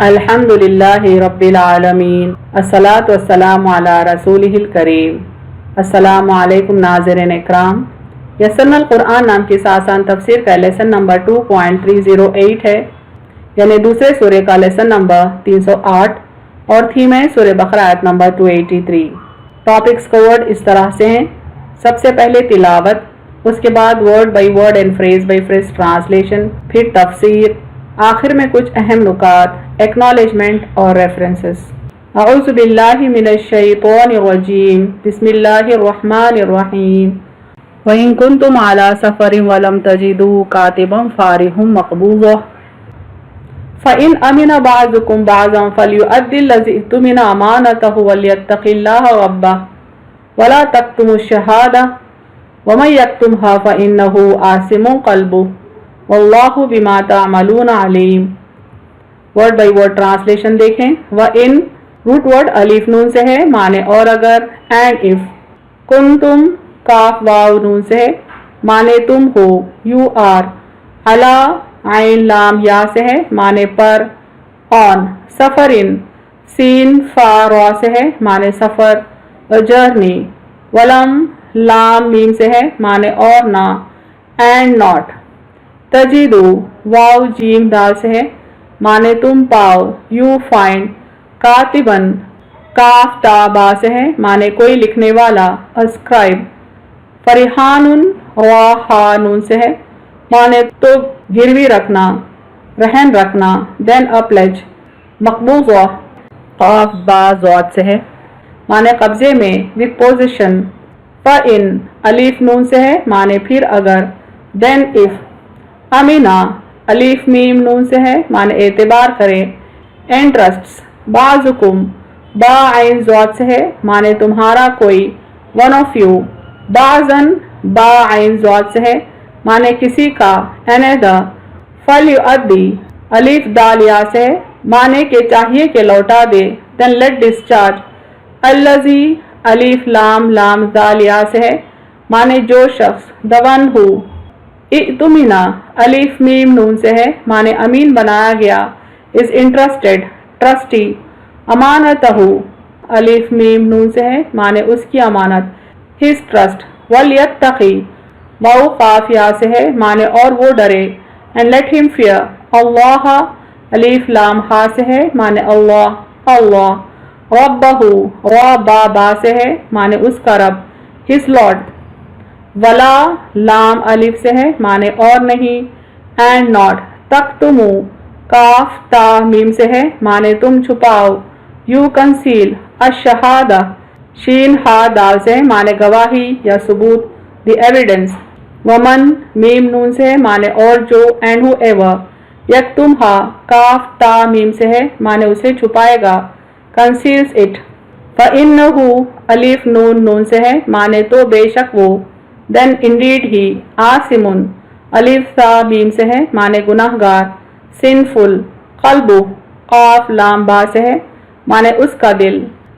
الحمدللہ رب العالمین الصلاۃ والسلام علی رسولہ الکریم۔ السلام علیکم ناظرین اکرام۔ یسرنا القرآن نام کی اس آسان تفسیر کا لیسن نمبر 2.308 ہے، یعنی دوسرے سورہ کا لیسن نمبر 308 اور تھیم ہے سورہ بقرہ آیت نمبر 283۔ ٹاپکس کورڈ اس طرح سے ہیں: سب سے پہلے تلاوت، اس کے بعد word by word and phrase by phrase translation, پھر تفسیر، آخر میں کچھ اہم نکات، ایکنالجمنٹ اور ریفرنسز۔ اعوذ باللہ من الشیطان الرجیم، بسم اللہ الرحمن الرحیم۔ وَإِن كُنتُمْ عَلَى سَفَرٍ وَلَمْ تَجِدُوا كَاتِبًا فَرِهٌ مَقْبُوضٌ فَإِنْ أَمِنَ بَعْضُكُمْ بَعْضًا فَلْيُؤَدِّ الَّذِي اؤْتُمِنَ أَمَانَتَهُ وَلْيَتَّقِ اللَّهَ رَبَّهُ وَلَا تَكْتُمُوا الشَّهَادَةَ وَمَن يَكْتُمْهَا فَإِنَّهُ آثِمٌ قَلْبُهُ وَاللَّهُ بِمَا تَعْمَلُونَ عَلِيمٌ۔ ورڈ بائی ورڈ ٹرانسلیشن دیکھیں۔ وَإِن روٹ ورڈ الف نون سے ہے، معنی اور اگر، اینڈ اف۔ کنتم کاف واو نون سے ہے، معنی تم ہو، یو آر۔ علا عین لام یا سے ہے، معنی پر، آن۔ سفرن سین فا را سے ہے، معنی سفر، جرنی۔ ولم لام میم سے ہے، معنی اور نہ، اینڈ ناٹ۔ تجدو واو جیم دال سے ہے، معنی تم پاؤ، یو فائنڈ۔ کاتبن کاف تا با سے ہے، معنی کوئی لکھنے والا، اسکرائب۔ فرحان وا ہا نون سے ہے، معنی تو گروی رکھنا، رہن رکھنا، دین اے پلیج۔ مقبوضہ قاف با ضاد سے ہے، معنی قبضے میں، وتھ پوزیشن۔ فَإِن الف نون سے ہے، معنی پھر اگر، دین اف۔ امینا الف میم نون سے ہے، معنی اعتبار کرے، انٹرسٹس۔ بعضکم با عین ضاد سے ہے، معنی تمہارا کوئی، ون آف یو۔ بعضن با عین ضاد سے ہے، معنی کسی کا، another۔ فلیؤدی الف دال یا سے ہے، معنی کہ چاہیے کہ لوٹا دے، then let discharge۔ الذی الف لام لام دال یا سے ہے، معنی جو شخص، the one who۔ اؤتمنا الف میم نون سے ہے، معنی امین بنایا گیا، is interested، trusty۔ امانتہ الف میم نون سے ہے، معنی اس کی امانت، his trust۔ ولیتقی واو قاف یا سے ہے، معنی اور وہ ڈرے، and let him fear۔ اللہ الف لام ہا سے ہے، معنی اللہ، اللہ۔ ربہ را با با سے ہے، معنی اس کا رب، his lord۔ ولا لام الف سے ہے، معنی اور نہیں، اینڈ ناٹ۔ تکتمو کاف تا میم سے ہے، معنی تم چھپاؤ، یو کنسیل۔ الشہادہ شین ہا دال سے ہے، معنی گواہی یا ثبوت، دی ایویڈنس۔ ومن میم نون سے ہے، معنی اور جو، اینڈ ہو ایور۔ یکتمہا کاف تا میم سے ہے، معنی اسے چھپائے گا، کنسیلز اٹ۔ فَإِنَّهُ الف نون نون سے ہے، معنی تو بے شک وہ، دین انڈیڈ ہی۔ آثم الف تا میم سے ہے، معنی گناہ گار، سنفل۔ قلب قاف لام با سے ہے، معنی اس کا دل،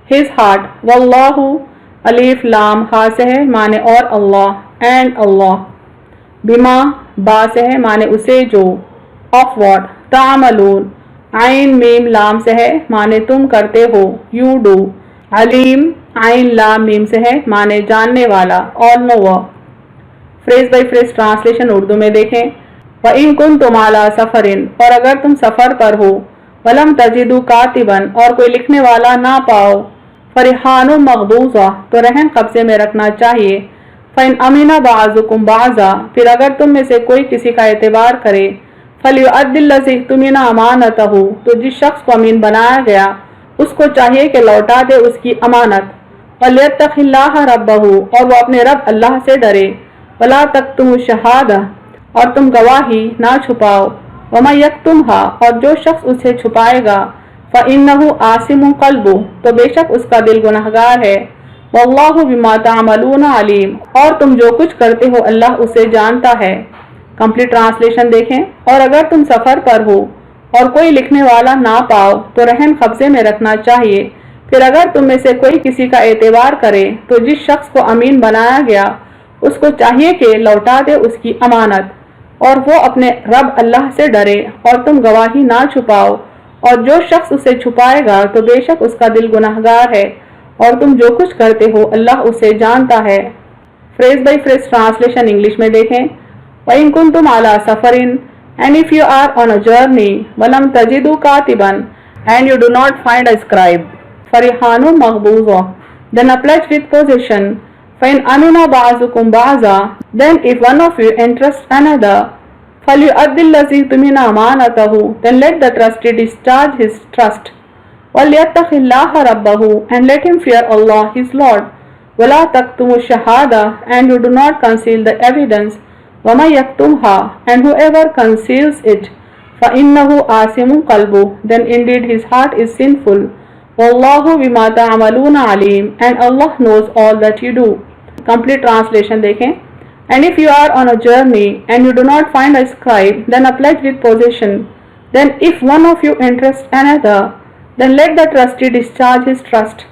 his heart۔ واللہ الف لام ہا سے ہے، معنی اور اللہ، اینڈ اللہ۔ بما با سے ہے، معنی اسے جو، of what۔ تعملون عین میم لام سے ہے، معنی تم کرتے ہو، you do۔ علیم عین لام میم سے ہے، معنی جاننے والا، all knower۔ Phrase by phrase translation Urdu میں دیکھیں۔ وَإِن كُنتُمْ عَلَى سَفَرٍ اور اگر تم سفر پر ہو، وَلَمْ تَجِدُوا كَاتِبًا اور کوئی لکھنے والا نہ پاؤ، فَرِحَانٌ مَقْبُوضَةٌ تو رہن قبضے میں رکھنا چاہیے۔ فَإِنْ أَمِنَ بَعْضُكُمْ بَعْضًا پھر اگر تم میں سے کوئی کسی کا اعتبار کرے، فَلْيُؤَدِّ الَّذِي اؤْتُمِنَ أَمَانَتَهُ تو جس شخص کو امین بنایا گیا اس کو چاہیے کہ لوٹا دے اس کی امانت۔ وَلْيَتَّقِ اللَّهَ رَبَّهُ اور وہ اپنے رب اللہ سے ڈرے۔ وَلَا تَكْتُمُوا الشَّهَادَةَ اور تم گواہی نہ چھپاؤ۔ وَمَن يَكْتُمْهَا اور جو شخص اسے چھپائے گا، فَإِنَّهُ آثِمٌ قَلْبُهُ تو بے شک اس کا دل گنہگار ہے۔ وَاللَّهُ بِمَا تَعْمَلُونَ عَلِيمٌ اور تم جو کچھ کرتے ہو اللہ اسے جانتا ہے۔ کمپلیٹ ٹرانسلیشن دیکھیں۔ اور اگر تم سفر پر ہو اور کوئی لکھنے والا نہ پاؤ تو رہن قبضے میں رکھنا چاہیے۔ پھر اگر تم میں سے کوئی کسی کا اعتبار کرے تو جس شخص کو امین بنایا گیا اس کو چاہیے کہ لوٹا دے اس کی امانت، اور وہ اپنے رب اللہ سے ڈرے اور تم گواہی نہ چھپاؤ، اور جو شخص اسے چھپائے گا تو بے شک اس کا دل گناہگار ہے، اور تم جو کچھ کرتے ہو اللہ اسے جانتا ہے۔ Phrase by phrase translation English میں دیکھیں۔ وَإِن كُنتُمْ عَلَى سَفَرٍ And if you are on a journey وَلَمْ تَجِدُوا كَاتِبًا And you do not find a scribe فَرِحَانٌ مَغْبُوضٌ Then a pledge with possession فَإِنْ أَمِنَ بَعْضُكُمْ بَعْضًا Then if one of you entrusts another فَلْيُؤَدِّ الَّذِي اؤْتُمِنَ أَمَانَتَهُ Then let the trustee discharge his trust وَلْيَتَّقِ اللَّهَ رَبَّهُ And let him fear Allah his Lord وَلَا تَكْتُمُوا الشَّهَادَةَ And you do not conceal the evidence وَمَن يَكْتُمْهَا And whoever conceals it فَإِنَّهُ آثِمٌ قَلْبُهُ Then indeed his heart is sinful وَاللَّهُ بِمَا تَعْمَلُونَ عَلِيمٌ And Allah knows all that you do. Complete translation دیکھیں۔ And if you are on a journey and you do not find a scribe, then a pledge with possession. Then if one of you entrusts another, then let the trustee discharge his trust,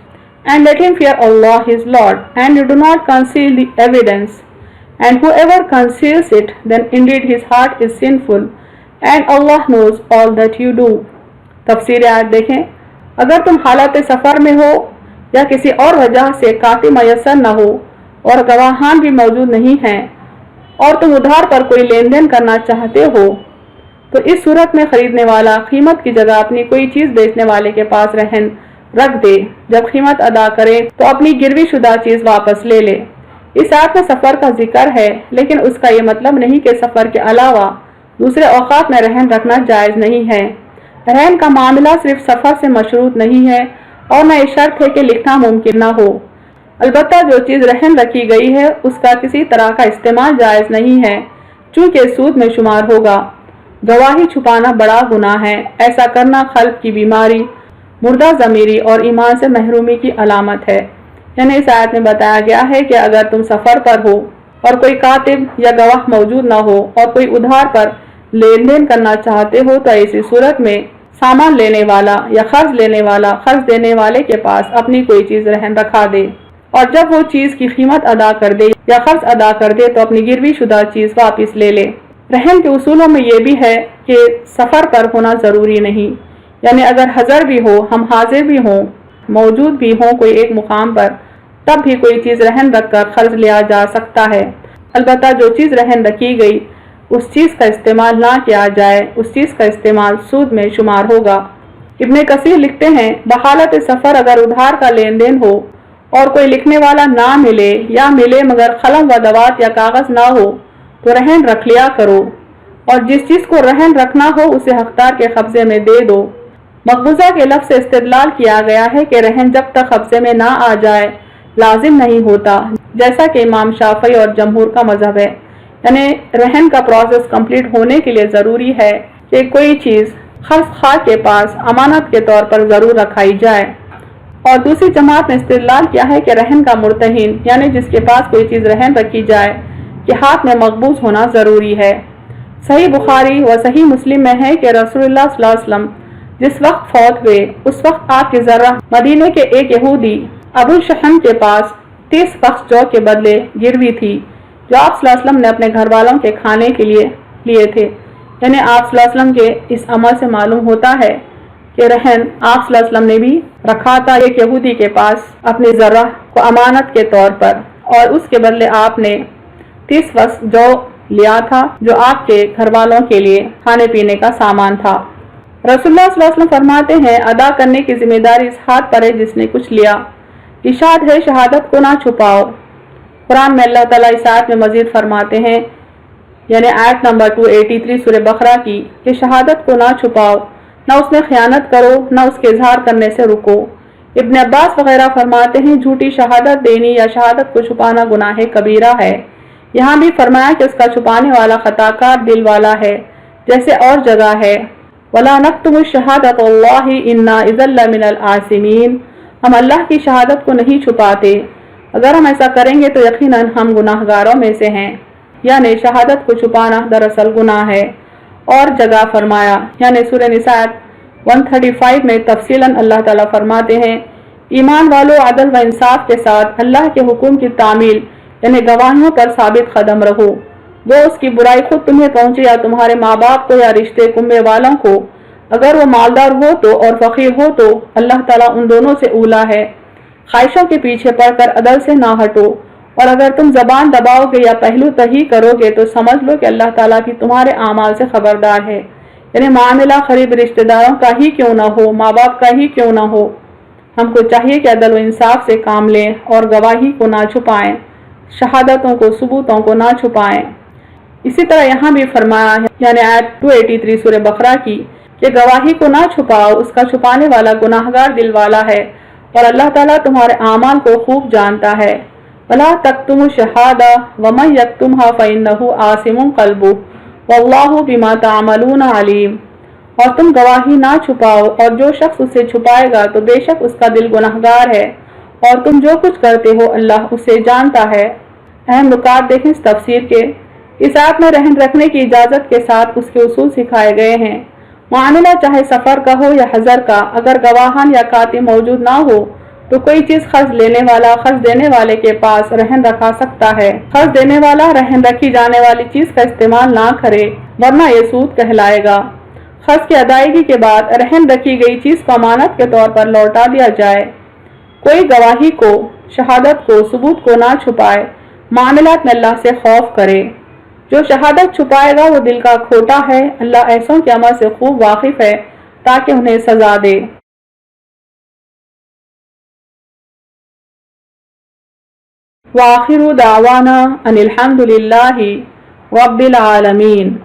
and let him fear Allah his Lord, and you do not conceal the evidence. And whoever conceals it, then indeed his heart is sinful, and Allah knows all that you do. تفسیر آیت دیکھیں۔ اگر تم حالت سفر میں ہو یا کسی اور وجہ سے کاتب میسر نہ ہو اور گواہان بھی موجود نہیں ہیں اور تم ادھار پر کوئی لین دین کرنا چاہتے ہو تو اس صورت میں خریدنے والا قیمت کی جگہ اپنی کوئی چیز بیچنے والے کے پاس رہن رکھ دے۔ جب قیمت ادا کرے تو اپنی گروی شدہ چیز واپس لے لے۔ اس آیت میں سفر کا ذکر ہے، لیکن اس کا یہ مطلب نہیں کہ سفر کے علاوہ دوسرے اوقات میں رہن رکھنا جائز نہیں ہے۔ رہن کا معاملہ صرف سفر سے مشروط نہیں ہے اور نہ یہ شرط ہے کہ لکھنا ممکن نہ ہو۔ البتہ جو چیز رہن رکھی گئی ہے اس کا کسی طرح کا استعمال جائز نہیں ہے، چونکہ سود میں شمار ہوگا۔ گواہی چھپانا بڑا گناہ ہے۔ ایسا کرنا قلب کی بیماری، مردہ ضمیری اور ایمان سے محرومی کی علامت ہے۔ یعنی اس آیت میں بتایا گیا ہے کہ اگر تم سفر پر ہو اور کوئی کاتب یا گواہ موجود نہ ہو اور کوئی ادھار پر لین دین کرنا چاہتے ہو تو ایسی صورت میں سامان لینے والا یا قرض لینے والا قرض دینے والے کے پاس اپنی کوئی چیز رہن رکھا دے، اور جب وہ چیز کی قیمت ادا کر دے یا قرض ادا کر دے تو اپنی گروی شدہ چیز واپس لے لے۔ رہن کے اصولوں میں یہ بھی ہے کہ سفر پر ہونا ضروری نہیں، یعنی اگر حضر بھی ہو، ہم حاضر بھی ہوں، موجود بھی ہوں کوئی ایک مقام پر، تب بھی کوئی چیز رہن رکھ کر قرض لیا جا سکتا ہے۔ البتہ جو چیز رہن رکھی گئی اس چیز کا استعمال نہ کیا جائے، اس چیز کا استعمال سود میں شمار ہوگا۔ ابن کثیر لکھتے ہیں بحالت سفر اگر ادھار کا لین دین ہو اور کوئی لکھنے والا نہ ملے یا ملے مگر قلم و دوات یا کاغذ نہ ہو تو رہن رکھ لیا کرو، اور جس چیز کو رہن رکھنا ہو اسے حقدار کے قبضے میں دے دو۔ مقبوضہ کے لفظ سے استدلال کیا گیا ہے کہ رہن جب تک قبضے میں نہ آ جائے لازم نہیں ہوتا، جیسا کہ امام شافعی اور جمہور کا مذہب ہے۔ یعنی رہن کا پروسیس کمپلیٹ ہونے کے لیے ضروری ہے کہ کوئی چیز قرض خواہ کے پاس امانت کے طور پر ضرور رکھائی جائے۔ اور دوسری جماعت نے استدلال کیا ہے کہ رہن کا مرتہن یعنی جس کے پاس کوئی چیز رہن رکھی جائے کہ ہاتھ میں مقبوض ہونا ضروری ہے۔ صحیح بخاری و صحیح مسلم میں ہے کہ رسول اللہ صلی اللہ علیہ وسلم جس وقت فوت ہوئے اس وقت آپ کی ذرہ مدینے کے ایک یہودی ابو شحم کے پاس 30 فخ جو کے بدلے گروی تھی جو آپ صلی اللہ علیہ وسلم نے اپنے گھر والوں کے کھانے کے لیے لیے تھے۔ یعنی آپ صلی اللہ علیہ وسلم کے اس عمل سے معلوم ہوتا ہے کہ رہن آپ صلی اللہ علیہ وسلم نے بھی رکھا تھا ایک یہودی کے پاس اپنی ذرہ کو امانت کے طور پر، اور اس کے بدلے آپ نے 30 فخ جو لیا تھا جو آپ کے گھر والوں کے لیے کھانے پینے کا سامان تھا۔ رسول اللہ صلی اللہ علیہ وسلم فرماتے ہیں ادا کرنے کی ذمہ داری اس ہاتھ پر ہے جس نے کچھ لیا۔ ارشاد ہے شہادت کو نہ چھپاؤ۔ قرآن میں اللہ تعالیٰ اس آیت میں مزید فرماتے ہیں، یعنی آیت نمبر 283 سورہ بقرہ کی، کہ شہادت کو نہ چھپاؤ، نہ اس میں خیانت کرو، نہ اس کے اظہار کرنے سے رکو۔ ابن عباس وغیرہ فرماتے ہیں جھوٹی شہادت دینی یا شہادت کو چھپانا گناہ کبیرہ ہے۔ یہاں بھی فرمایا کہ اس کا چھپانے والا خطا کار دل والا ہے، جیسے اور جگہ ہے وَلَا نَكْتُمُ الشَّهَادَةَ اللَّهِ إِنَّا إِذًا لَّمِنَ الْآثِمِينَ ہم اللہ کی شہادت کو نہیں چھپاتے، اگر ہم ایسا کریں گے تو یقیناً ہم گناہگاروں میں سے ہیں۔ یعنی شہادت کو چھپانا دراصل گناہ ہے۔ اور جگہ فرمایا یعنی سورہ نساء 135 میں تفصیلاً اللہ تعالیٰ فرماتے ہیں ایمان والو عدل و انصاف کے ساتھ اللہ کے حکم کی تعمیل یعنی گواہیوں پر ثابت قدم رہو، وہ اس کی برائی خود تمہیں پہنچے یا تمہارے ماں باپ کو یا رشتے کنبے والوں کو، اگر وہ مالدار ہو تو اور فقیر ہو تو اللہ تعالیٰ ان دونوں سے اولا ہے۔ خواہشوں کے پیچھے پڑ کر عدل سے نہ ہٹو، اور اگر تم زبان دباؤ گے یا پہلو تہی کرو گے تو سمجھ لو کہ اللہ تعالیٰ کی تمہارے اعمال سے خبردار ہے۔ یعنی معاملہ قریب رشتہ داروں کا ہی کیوں نہ ہو، ماں باپ کا ہی کیوں نہ ہو، ہم کو چاہیے کہ عدل و انصاف سے کام لیں اور گواہی کو نہ چھپائیں، شہادتوں کو، ثبوتوں کو نہ چھپائیں۔ اسی طرح یہاں بھی فرمایا ہے، یعنی آیت 283 سورہ بقرہ کی، کہ گواہی کو نہ چھپاؤ، اس کا چھپانے والا گناہگار دل والا ہے، اور اللہ تعالیٰ تمہارے اعمال کو خوب جانتا ہے۔ وَلَا تَكْتُمُوا الشَّهَادَةَ وَمَن يَكْتُمْهَا فَإِنَّهُ آثِمٌ قَلْبُهُ وَاللَّهُ بِمَا تَعْمَلُونَ عَلِيمٌ۔ اور تم گواہی نہ چھپاؤ، اور جو شخص اسے چھپائے گا تو بے شک اس کا دل گناہگار ہے، اور تم جو کچھ کرتے ہو اللہ اسے جانتا ہے۔ اہم نکات دیکھیں اس تفسیر کے۔ اس آیت میں رہن رکھنے کی اجازت کے ساتھ اس کے اصول سکھائے گئے ہیں۔ معاملہ چاہے سفر کا ہو یا حضر کا، اگر گواہان یا کاتب موجود نہ ہو تو کوئی چیز قرض لینے والا قرض دینے والے کے پاس رہن رکھا سکتا ہے۔ قرض دینے والا رہن رکھی جانے والی چیز کا استعمال نہ کرے ورنہ یہ سود کہلائے گا۔ قرض کی ادائیگی کے بعد رہن رکھی گئی چیز کو امانت کے طور پر لوٹا دیا جائے۔ کوئی گواہی کو، شہادت کو، ثبوت کو نہ چھپائے، معاملات میں اللہ سے خوف کرے۔ جو شہادت چھپائے گا وہ دل کا کھوٹا ہے، اللہ ایسوں کے عمل سے خوب واقف ہے تاکہ انہیں سزا دے۔ وآخر دعوانا ان الحمد للہ رب العالمین۔